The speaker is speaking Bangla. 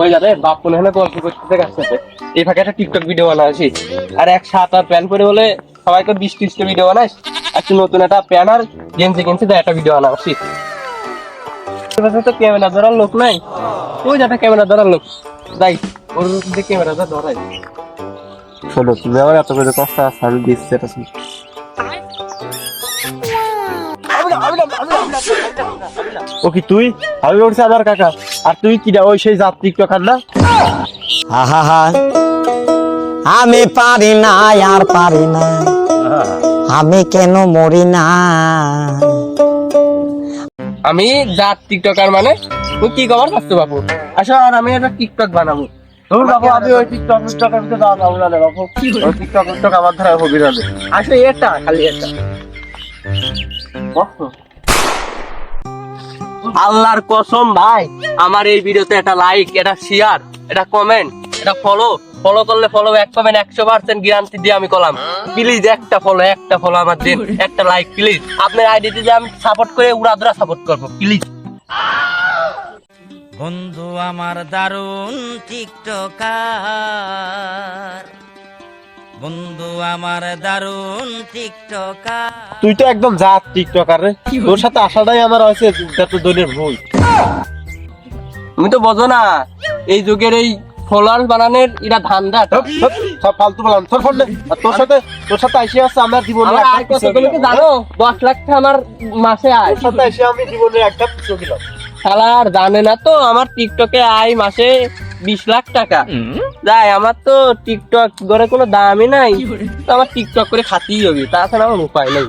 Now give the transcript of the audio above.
ওই যাতে বাপ মনে হয় গল্প করতে গেছে এই ফাঁকে একটা টিকটক ভিডিও বানাইছি আর এক শার্ট আর প্যান্ট পরে বলে সবাইকে 20-30টা ভিডিও বানাইস একটু নতুন একটা প্যান্ট আর গেঞ্জি একটা ভিডিও বানাচ্ছি তো ক্যামেরা ধরার লোক নাই ওই যাতে ক্যামেরা ধরার লোক যাই ওর দিকে ক্যামেরাটা ধরাই শোনো তুমি আমার এত করে কষ্ট আমি দিচ্ছি এটা শুনে। ও কি তুই? আমি বলছি আমার কাকা। আর তুই কি ওই সেই জাত টিকটকার না? আহা আমি পারি না আর পারি না আমি কেন মরি না আমি জাত টিকটকার মানে তুই কি খবর করতে বাবু আসো আর আমি একটা টিকটক বানাবো ধুর বাবু আমি ওই টিকটকের ভিতরে যাওয়া যাবো না বাবু। ওই টিকটক আমার ধারা হবি না। আসো এটা খালি এটা আল্লাহর কসম ভাই আমার এই ভিডিওতে একটা লাইক এটা শেয়ার এটা কমেন্ট এটা ফলো করলে ফলো ব্যাক পাবেন 100% গ্যারান্টি দিয়ে আমি কলাম প্লিজ একটা ফলো আমার দিন একটা লাইক প্লিজ আপনার আইডিতে যে আমি সাপোর্ট করে উড়াদুরা সাপোর্ট করবো প্লিজ বন্ধু আমার দারুণ টিকটকার বন্ধু আমার দারুণ টিকটকার তুই তো একদম জাত টিকটকার রে। তোর সাথে আসাটাই আমার হয়েছে যত দলের ভুল। তুমি তো বোঝো না এই যুগের এই ফলোয়ার বানানোর এরা ধান্দা সব ফালতু বললাম তোর ফোন তোর সাথে আইসি আছে আমার জীবনে আমার আয় কত তুমি কি জানো 10 লাখ টাকা আমার মাসে আয় তোর সাথে আইসি আমি জীবনে একটা পিছু দিলাম। শালার জানে না তো আমার টিকটকে আয় মাসে 20 লাখ টাকা যাই আমার তো টিকটক ধরে কোনো দামই নাই তো আমার টিকটক করে খাতেই হবে তাছাড়া আমার উপায় নেই